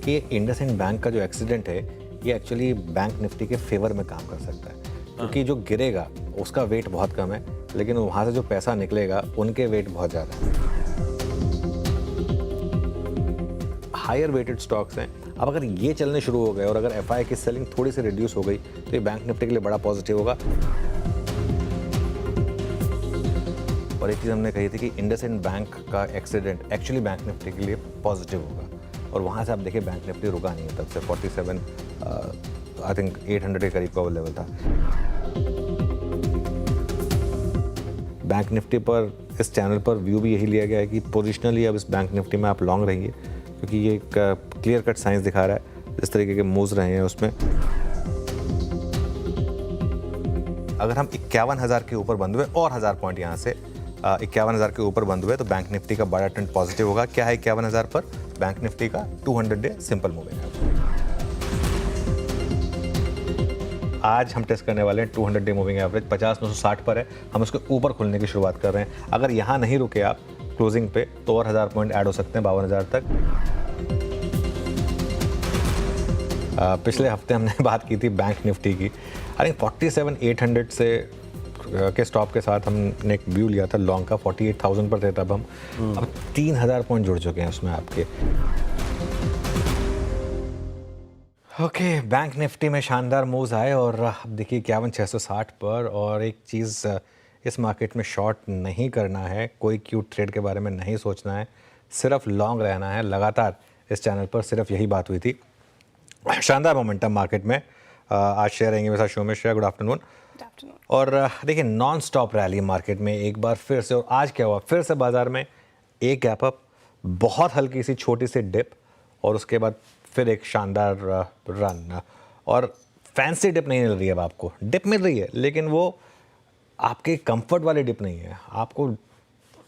कि इंडसइंड बैंक का जो एक्सीडेंट है ये एक्चुअली बैंक निफ्टी के फेवर में काम कर सकता है, क्योंकि जो गिरेगा उसका वेट बहुत कम है, लेकिन वहाँ से जो पैसा निकलेगा उनके वेट बहुत ज़्यादा है। हायर वेटेड स्टॉक्स हैं। अब अगर ये चलने शुरू हो गए और अगर एफआई की सेलिंग थोड़ी सी रिड्यूस हो गई तो ये बैंक निफ्टी के लिए बड़ा पॉजिटिव होगा। और एक चीज़ हमने कही थी कि इंडसइंड बैंक का एक्सीडेंट एक्चुअली बैंक निफ्टी के लिए पॉजिटिव होगा, और वहाँ से आप देखिए बैंक निफ्टी रुका नहीं है, तब से 47 आई थिंक 800 के करीब का वो लेवल था। बैंक निफ्टी पर इस चैनल पर व्यू भी यही लिया गया है कि पोजिशनली अब इस बैंक निफ्टी में आप लॉन्ग रहेंगे, क्योंकि ये एक क्लियर कट साइंस दिखा रहा है जिस तरीके के मूव्स रहे हैं उसमें। अगर हम 51,000 के ऊपर बंद हुए और 1000 पॉइंट यहाँ से 51,000 के ऊपर बंद हुए तो बैंक निफ्टी का बड़ा ट्रेंड पॉजिटिव होगा। क्या है 51,000 पर? बैंक निफ्टी का 200 डे सिंपल मूविंग एवरेज। आज हम टेस्ट करने वाले हैं 200 डे मूविंग एवरेज 50,960 पर है, हम उसके ऊपर खुलने की शुरुआत कर रहे हैं। अगर यहाँ नहीं रुके आप क्लोजिंग पे तो और 1000 पॉइंट ऐड हो सकते हैं 52,000 तक। पिछले हफ्ते हमने बात की थी बैंक निफ्टी की, आई थिंक 47,800 से के स्टॉप के साथ हमने एक व्यू लिया था लॉन्ग का, 48,000 पर थे तब हम। अब 3,000 पॉइंट जुड़ चुके हैं उसमें आपके। ओके, बैंक निफ्टी में शानदार मूव्स आए और अब देखिए 51,660 पर। और एक चीज़, इस मार्केट में शॉर्ट नहीं करना है, कोई क्यूट ट्रेड के बारे में नहीं सोचना है, सिर्फ लॉन्ग रहना है। लगातार इस चैनल पर सिर्फ यही बात हुई थी। शानदार मोमेंटम मार्केट में। आज शेयर रहेंगे मेरे साथ शो में। Share good afternoon. और देखिए नॉन स्टॉप रैली मार्केट में एक बार फिर से। और आज क्या हुआ, फिर से बाजार में एक गैप अप, बहुत हल्की सी छोटी सी डिप, और उसके बाद फिर एक शानदार रन। और फैंसी डिप नहीं मिल रही है अब आपको, डिप मिल रही है लेकिन वो आपके कंफर्ट वाली डिप नहीं है, आपको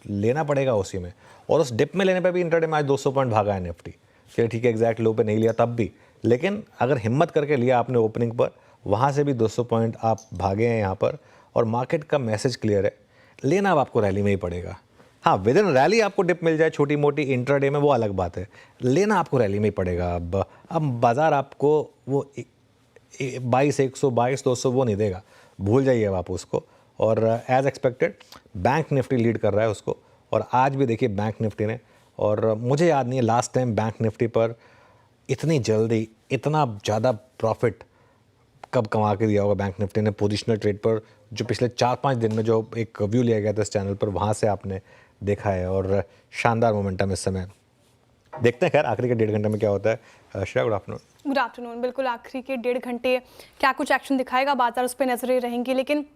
लेना पड़ेगा उसी में। और उस डिप में लेने पे भी इंट्राडे में आज 200 पॉइंट भागा है निफ्टी। चलिए ठीक है, एग्जैक्ट लो पे नहीं लिया तब भी, लेकिन अगर हिम्मत करके लिया आपने ओपनिंग पर, वहाँ से भी 200 पॉइंट आप भागे हैं यहाँ पर। और मार्केट का मैसेज क्लियर है, लेना अब आपको रैली में ही पड़ेगा। हाँ, विद इन रैली आपको डिप मिल जाए छोटी मोटी इंट्राडे में, वो अलग बात है, लेना आपको रैली में ही पड़ेगा। अब बाजार आपको वो 22, 122, 200 वो नहीं देगा, भूल जाइए अब आप उसको। और as expected bank Nifty lead कर रहा है उसको। और आज भी देखिए बैंक निफ्टी ने, और मुझे याद नहीं है लास्ट टाइम बैंक निफ्टी पर इतनी जल्दी इतना ज़्यादा प्रॉफिट कब कमा के दिया होगा बैंक निफ्टी ने पोजिशनल ट्रेड पर। जो पिछले 4-5 दिन में जो एक व्यू लिया गया था इस चैनल पर, वहाँ से आपने देखा है। और शानदार मोमेंटम इस समय। देखते हैं खैर आखिरी के 1.5 घंटे में क्या होता है। Shreya good afternoon. Good afternoon. बिल्कुल आखिरी के 1.5 घंटे क्या कुछ एक्शन दिखाएगा बाजार, उस पर नजरें रहेंगी। लेकिन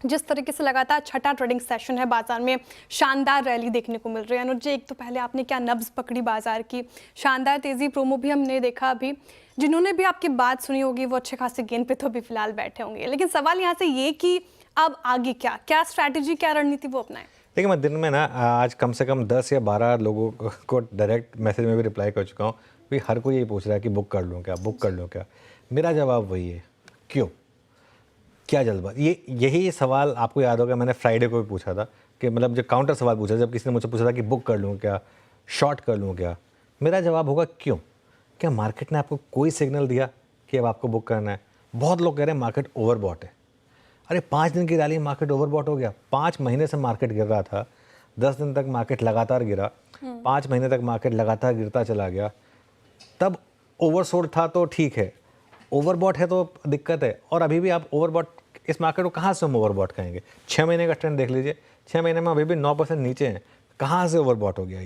जिस तरीके से लगातार छठा ट्रेडिंग सेशन है, बाजार में शानदार रैली देखने को मिल रही है। अनुज जी, एक तो पहले आपने क्या नब्ज पकड़ी बाजार की, शानदार तेजी, प्रोमो भी हमने देखा। अभी जिन्होंने भी आपकी बात सुनी होगी वो अच्छे खासे गेंद पे तो भी फिलहाल बैठे होंगे, लेकिन सवाल यहाँ से ये कि अब आगे क्या स्ट्रैटेजी, क्या रणनीति वो अपनाएं? देखिए मैं दिन में ना आज कम से कम 10 या 12 लोगों को डायरेक्ट मैसेज में भी रिप्लाई कर चुका हूँ। भाई हर कोई यही पूछ रहा है कि बुक कर लूँ क्या, बुक कर लूँ क्या। मेरा जवाब वही है, क्यों, क्या जल्दबाजी। यही सवाल आपको याद होगा मैंने फ्राइडे को भी पूछा था, कि मतलब जो काउंटर सवाल पूछा, जब किसी ने मुझसे पूछा था कि बुक कर लूँ क्या, शॉर्ट कर लूँ क्या। मेरा जवाब होगा क्यों। क्या मार्केट ने आपको कोई सिग्नल दिया कि अब आपको बुक करना है? बहुत लोग कह रहे हैं मार्केट ओवरबॉट है। अरे 5 दिन की रैली मार्केट ओवरबॉट हो गया? 5 महीने से मार्केट गिर रहा था, 10 दिन तक मार्केट लगातार गिरा, 5 महीने तक मार्केट लगातार गिरता चला गया। तब ओवरसोल्ड था तो ठीक है, ओवरबॉट है तो दिक्कत है। और अभी भी आप ओवरबॉट, इस मार्केट को कहाँ से हम ओवरबॉट कहेंगे? 6 महीने का ट्रेंड देख लीजिए, 6 महीने में अभी भी 9% नीचे हैं। कहाँ से ओवरबॉट हो गया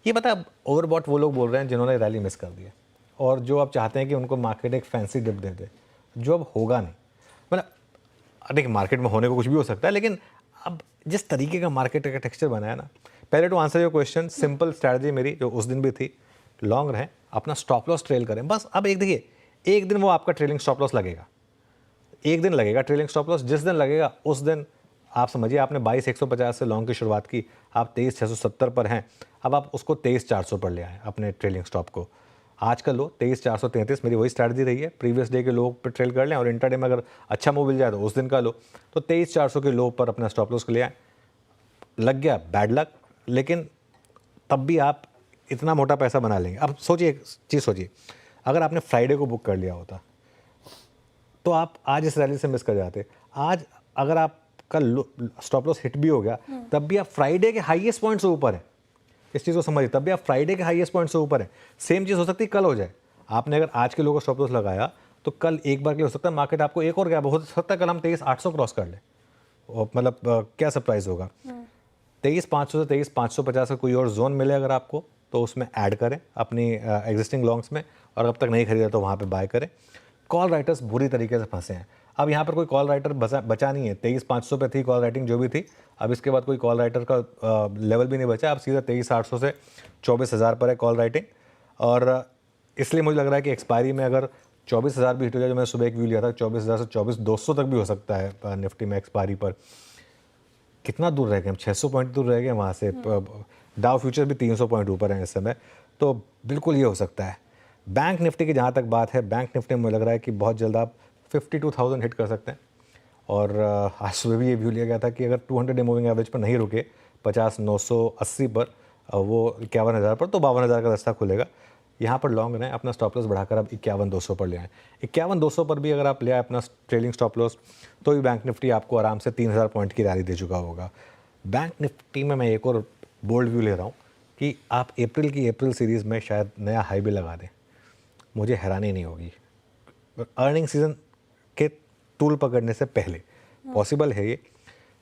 ये बता। ओवरबॉट वो लोग बोल रहे हैं जिन्होंने रैली मिस कर दी है, और जो अब चाहते हैं कि उनको मार्केट एक फैंसी डिप दे दे, जो अब होगा नहीं। मतलब देखिए मार्केट में होने को कुछ भी हो सकता है, लेकिन अब जिस तरीके का मार्केट का टेक्सचर बना है ना, पहले to answer your question, simple strategy मेरी जो उस दिन भी थी, लॉन्ग रहें, अपना स्टॉप लॉस ट्रेल करें बस। अब एक देखिए, एक दिन वो आपका ट्रेलिंग स्टॉप लॉस लगेगा, एक दिन लगेगा ट्रेलिंग स्टॉप लॉस। जिस दिन लगेगा उस दिन आप समझिए आपने 22,150 से लॉन्ग की शुरुआत की, आप 23,670 पर हैं, अब आप उसको 23,400 पर ले आए अपने ट्रेलिंग स्टॉप को। आज का लो 23,433, मेरी वही स्ट्रैटेजी रही है, प्रीवियस डे के लो पर ट्रेल कर लें, और इंटरडे में अगर अच्छा मूव मिल जाए तो उस दिन का लो। तो 23,400 के लो पर अपना स्टॉप लॉस को ले आए। लग गया बैड लक, लेकिन तब भी आप इतना मोटा पैसा बना लेंगे। अब सोचिए एक चीज़, सोचिए अगर आपने फ्राइडे को बुक कर लिया होता तो आप आज इस रैली से मिस कर जाते। आज अगर आपका स्टॉप लॉस हिट भी हो गया तब भी आप फ्राइडे के हाईएस्ट पॉइंट से ऊपर है, इस चीज़ को समझिए, तब भी आप फ्राइडे के हाईएस्ट पॉइंट से ऊपर है। सेम चीज़ हो सकती है कल हो जाए। आपने अगर आज के लोगों को स्टॉप लॉस लगाया तो कल एक बार के हो सकता है मार्केट आपको एक और गैप हो सकता है, कल हम 23,800 क्रॉस कर ले, और मतलब क्या सरप्राइज होगा। 23,500 से 23,550 का कोई और जोन मिले अगर आपको तो उसमें ऐड करें अपनी एग्जिस्टिंग लॉन्ग्स में, और अब तक नहीं खरीदा तो वहाँ पे बाय करें। कॉल राइटर्स बुरी तरीके से फंसे हैं। अब यहाँ पर कोई कॉल राइटर बचा नहीं है। 23,500 पे थी कॉल राइटिंग जो भी थी, अब इसके बाद कोई कॉल राइटर का लेवल भी नहीं बचा। अब सीधा 23,800 से 24,000 पर है कॉल राइटिंग। और इसलिए मुझे लग रहा है कि एक्सपायरी में अगर 24,000 भी हिट हो जाए, जो मैंने सुबह एक व्यू लिया था 24,000 से 24,200 तक भी हो सकता है निफ्टी में एक्सपायरी पर। कितना दूर रह गए हम, 600 पॉइंट दूर रह गए वहाँ से। डाउ फ्यूचर भी 300 पॉइंट ऊपर है इस समय, तो बिल्कुल ये हो सकता है। बैंक निफ्टी की जहाँ तक बात है, बैंक निफ्टी में मुझे लग रहा है कि बहुत जल्द आप 52,000 हिट कर सकते हैं। और आज सुबह भी ये व्यू लिया गया था कि अगर 200 डे मूविंग एवरेज पर नहीं रुके 50,980 पर, वो 51,000 पर, तो 52,000 का रास्ता खुलेगा। यहाँ पर लॉन्ग रहें, अपना स्टॉप लॉस बढ़ाकर आप 51,200 पर ले आएँ। 51,200 पर भी अगर आप ले आए अपना ट्रेलिंग स्टॉप लॉस, तो भी बैंक निफ्टी आपको आराम से 3,000 पॉइंट की रैली दे चुका होगा। बैंक निफ्टी में मैं एक और बोल्ड व्यू ले रहा हूँ कि आप अप्रैल सीरीज़ में शायद नया हाई भी लगा दें, मुझे हैरानी नहीं होगी। अर्निंग सीजन के टूल पकड़ने से पहले पॉसिबल है ये।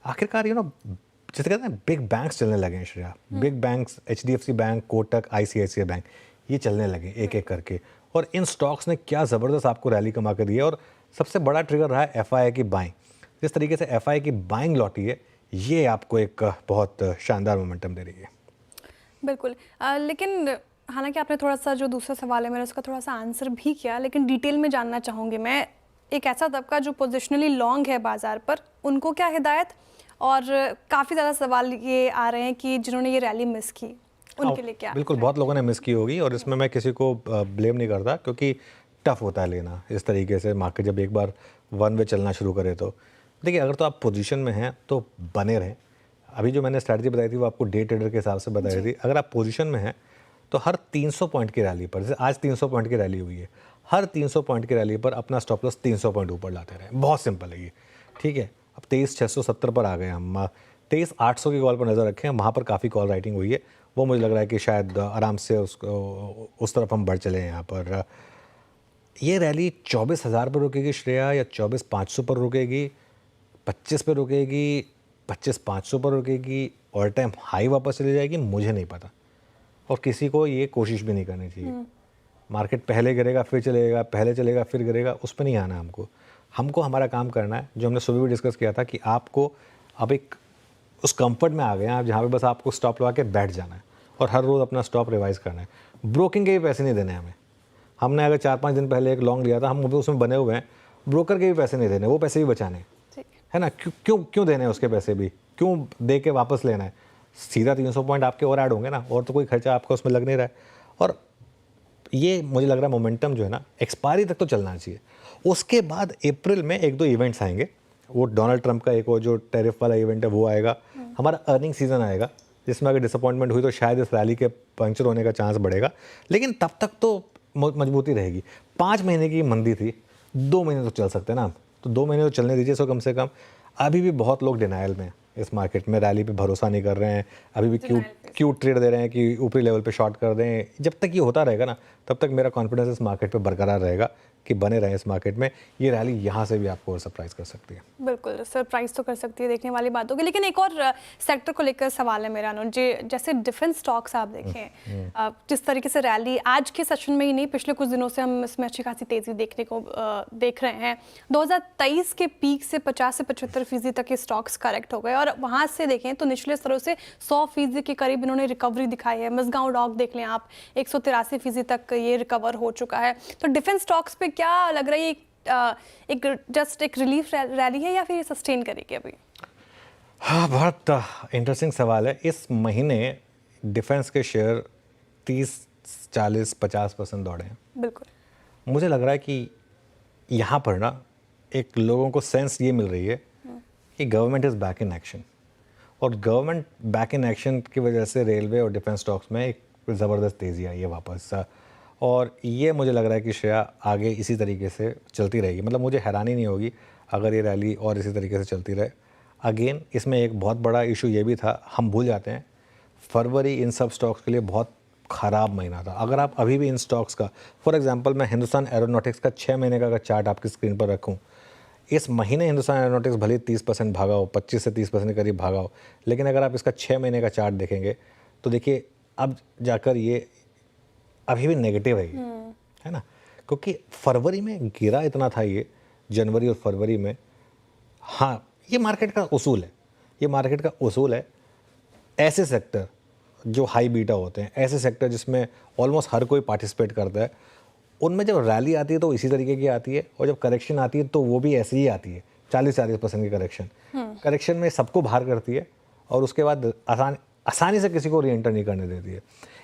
आखिरकार जैसे कहते हैं बिग बैंक्स चलने लगे हैं Shreya, big banks, HDFC bank, Kotak, ICICI bank, ये चलने लगे एक एक करके। और इन स्टॉक्स ने क्या ज़बरदस्त आपको रैली कमा के दी है। और सबसे बड़ा ट्रिगर रहा है FII की बाइंग। जिस तरीके से FII की बाइंग लौटी है, ये आपको एक बहुत शानदार मोमेंटम दे रही है। बिल्कुल। लेकिन हालांकि आपने थोड़ा सा जो दूसरा सवाल है मेरा उसका थोड़ा सा आंसर भी किया, लेकिन डिटेल में जानना चाहूँगी मैं, एक ऐसा तबका जो पोजिशनली लॉन्ग है बाजार पर, उनको क्या हिदायत? और काफ़ी ज़्यादा सवाल ये आ रहे हैं कि जिन्होंने ये रैली मिस की उनके लिए क्या? बिल्कुल, बहुत लोगों ने मिस की होगी, और इसमें मैं किसी को ब्लेम नहीं करता, क्योंकि टफ होता है लेना इस तरीके से मार्केट जब एक बार वन वे चलना शुरू करे। तो देखिए, अगर तो आप पोजीशन में हैं तो बने रहें। अभी जो मैंने स्ट्रैटेजी बताई थी वो आपको डे ट्रेडर के हिसाब से बताई थी। अगर आप पोजीशन में हैं तो हर 300 पॉइंट की रैली पर, जैसे आज 300 पॉइंट की रैली हुई है, हर 300 पॉइंट की रैली पर अपना स्टॉप लॉस 300 पॉइंट ऊपर लाते रहें। बहुत सिंपल है ये, ठीक है। अब 23,670 पर आ गए हम, 23,800 की कॉल पर नज़र रखें, वहाँ पर काफ़ी कॉल राइटिंग हुई है। वो मुझे लग रहा है कि शायद आराम से उस तरफ हम बढ़ चले हैं। यहाँ पर ये रैली 24,000 पर रुकेगी श्रेया, या 24,500 पर रुकेगी, 25 पर रुकेगी, 25,500 पर रुकेगी, ऑल टाइम हाई वापस चली जाएगी, मुझे नहीं पता। और किसी को ये कोशिश भी नहीं करनी चाहिए। मार्केट पहले गिरेगा फिर चलेगा, पहले चलेगा फिर गिरेगा, उस पर नहीं आना हमको हमारा काम करना है, जो हमने सुबह भी डिस्कस किया था कि आपको अब एक उस कंफर्ट में आ गए हैं आप, जहाँ पे बस आपको स्टॉप लगा के बैठ जाना है और हर रोज़ अपना स्टॉप रिवाइज करना है। ब्रोकिंग के भी पैसे नहीं देने हमें। हमने अगर 4-5 दिन पहले एक लॉन्ग लिया था, हम उसमें बने हुए हैं, ब्रोकर के भी पैसे नहीं देने, वो पैसे भी बचाने है ना। क्यों देने हैं उसके पैसे भी, क्यों दे के वापस लेना है? सीधा 300 पॉइंट आपके और ऐड होंगे ना, और तो कोई खर्चा आपका उसमें लग नहीं रहा है। और ये मुझे लग रहा है मोमेंटम जो है ना एक्सपायरी तक तो चलना चाहिए। उसके बाद अप्रैल में 1-2 इवेंट्स आएंगे। वो डोनाल्ड ट्रंप का एक वो जो टैरिफ वाला इवेंट है वो आएगा, हमारा अर्निंग सीजन आएगा, जिसमें अगर डिसअपॉइंटमेंट हुई तो शायद इस रैली के पंक्चर होने का चांस बढ़ेगा, लेकिन तब तक तो मजबूती रहेगी। 5 महीने की मंदी थी, 2 महीने तो चल सकते हैं ना, तो 2 महीने तो चलने दीजिए। सो कम से कम अभी भी बहुत लोग डिनाइल में इस मार्केट में, रैली पे भरोसा नहीं कर रहे हैं, अभी भी क्यों ट्रेड दे रहे हैं कि ऊपरी लेवल पे शॉर्ट कर दें। जब तक ये होता रहेगा ना, तब तक मेरा कॉन्फिडेंस इस मार्केट पे बरकरार रहेगा कि बने रहें इस मार्केट में। ये रैली यहाँ से भी आपको और सरप्राइज कर सकती है। बिल्कुल सरप्राइज तो कर सकती है, देखने वाली बात होगी। लेकिन एक और सेक्टर को लेकर सवाल है मेरा अनुज जी, जैसे डिफेंस स्टॉक्स आप देखें, जिस तरीके से रैली आज के सेशन में ही नहीं, पिछले कुछ दिनों से हम इसमें अच्छी खासी तेजी देखने को देख रहे हैं। 2023 के पीक से 50 से 75% तक ये स्टॉक्स करेक्ट हो गए, और वहाँ से देखें तो निचले स्तरों से 100% के करीब इन्होंने रिकवरी दिखाई है। मसगांव डॉक देख लें आप, 183% तक ये रिकवर हो चुका है। तो डिफेंस स्टॉक्स पे क्या लग रहा है, एक जस्ट एक रिलीफ रैली है या फिर ये सस्टेन करेगी अभी? हाँ, बहुत इंटरेस्टिंग सवाल है। इस महीने डिफेंस के शेयर 30, 40, 50% दौड़े हैं। बिल्कुल, मुझे लग रहा है कि यहाँ पर ना एक लोगों को सेंस ये मिल रही है कि government is back in action, और गवर्नमेंट बैक इन एक्शन की वजह से रेलवे और डिफेंस स्टॉक्स में एक ज़बरदस्त तेज़ी आई है वापस। और ये मुझे लग रहा है कि श्रेया आगे इसी तरीके से चलती रहेगी। मतलब मुझे हैरानी नहीं होगी अगर ये रैली और इसी तरीके से चलती रहे। अगेन इसमें एक बहुत बड़ा इशू ये भी था, हम भूल जाते हैं फरवरी इन सब स्टॉक्स के लिए बहुत ख़राब महीना था। अगर आप अभी भी इन स्टॉक्स का, फॉर एग्जांपल मैं हिंदुस्तान एरोनॉटिक्स का 6 महीने का अगर चार्ट आपकी स्क्रीन पर रखूं, इस महीने हिंदुस्तान एरोनॉटिक्स भले 30% भागा हो, 25 से 30% के करीब भागा हो, लेकिन अगर आप इसका 6 महीने का चार्ट देखेंगे तो देखिए अब जाकर ये अभी भी नेगेटिव है ना, क्योंकि फरवरी में गिरा इतना था ये, जनवरी और फरवरी में। हाँ, ये मार्केट का उसूल है, ये मार्केट का उसूल है। ऐसे सेक्टर जो हाई बीटा होते हैं, ऐसे सेक्टर जिसमें ऑलमोस्ट हर कोई पार्टिसिपेट करता है, उनमें जब रैली आती है तो इसी तरीके की आती है, और जब करेक्शन आती है तो वो भी ऐसी ही आती है, 40-40% की करेक्शन। करेक्शन में सबको बाहर करती है और उसके बाद आसानी से किसी को री एंटर नहीं करने देती है।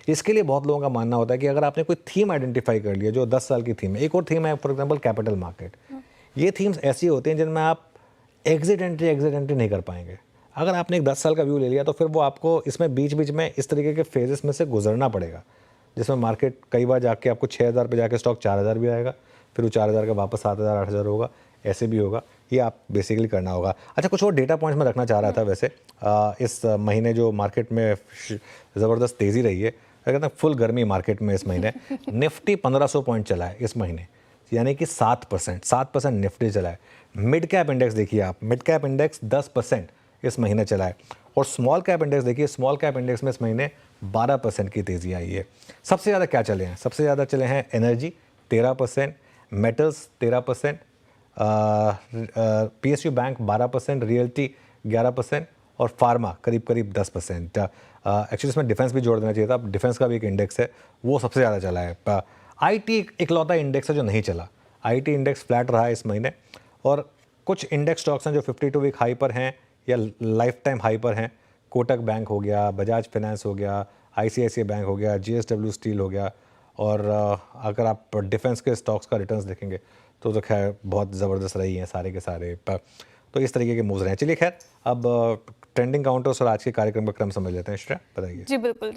इसके लिए बहुत लोगों का मानना होता है कि अगर आपने कोई थीम आइडेंटिफाई कर लिया जो 10 साल की थीम है, एक और थीम है फॉर एग्जाम्पल कैपिटल मार्केट, ये थीम्स ऐसी होती हैं जिनमें आप एग्जिट एंट्री नहीं कर पाएंगे। अगर आपने एक 10 साल का व्यू ले लिया तो फिर वो आपको इसमें बीच बीच में इस तरीके के फेजेस में से गुजरना पड़ेगा, जिसमें मार्केट कई बार जाके आपको 6000 पे जाके स्टॉक 4000 भी आएगा, फिर वो 4000 का वापस 7000 8000 होगा, ऐसे भी होगा। ये आप बेसिकली करना होगा। अच्छा, कुछ और डेटा पॉइंट्स मैं रखना चाह रहा था वैसे। इस महीने जो मार्केट में ज़बरदस्त तेज़ी रही है, कहते हैं फुल गर्मी मार्केट में इस महीने। निफ्टी 1500 पॉइंट चला है इस महीने, यानी कि 7% निफ्टी चला है। मिड कैप इंडेक्स देखिए आप, मिड कैप इंडेक्स 10% इस महीने चला है, और स्मॉल कैप इंडेक्स देखिए, स्मॉल कैप इंडेक्स में इस महीने 12% की तेज़ी आई है। सबसे ज़्यादा क्या चले हैं? सबसे ज़्यादा चले हैं energy 13%, metals 13%, PSU bank 12%, realty 11% और फार्मा करीब करीब 10%। एक्चुअली इसमें डिफेंस भी जोड़ देना चाहिए था, डिफेंस का भी एक इंडेक्स है, वो सबसे ज़्यादा चला है। IT इकलौता इंडेक्स है जो नहीं चला, IT इंडेक्स फ्लैट रहा है इस महीने। और कुछ इंडेक्स स्टॉक्स हैं जो 52 वीक हाई पर हैं या लाइफ टाइम हाई पर हैं। कोटक बैंक हो गया, बजाज फाइनेंस हो गया, ICICI बैंक हो गया, JSW स्टील हो गया। और अगर आप डिफेंस के स्टॉक्स का रिटर्न्स देखेंगे तो खैर बहुत ज़बरदस्त रही हैं सारे के सारे। तो इस तरीके के मूव्स रहे हैं। चलिए खैर, अब ट्रेंडिंग काउंटर्स और आज के कार्यक्रम का क्रम समझ लेते हैं। श्रेया, बताइए। जी बिल्कुल।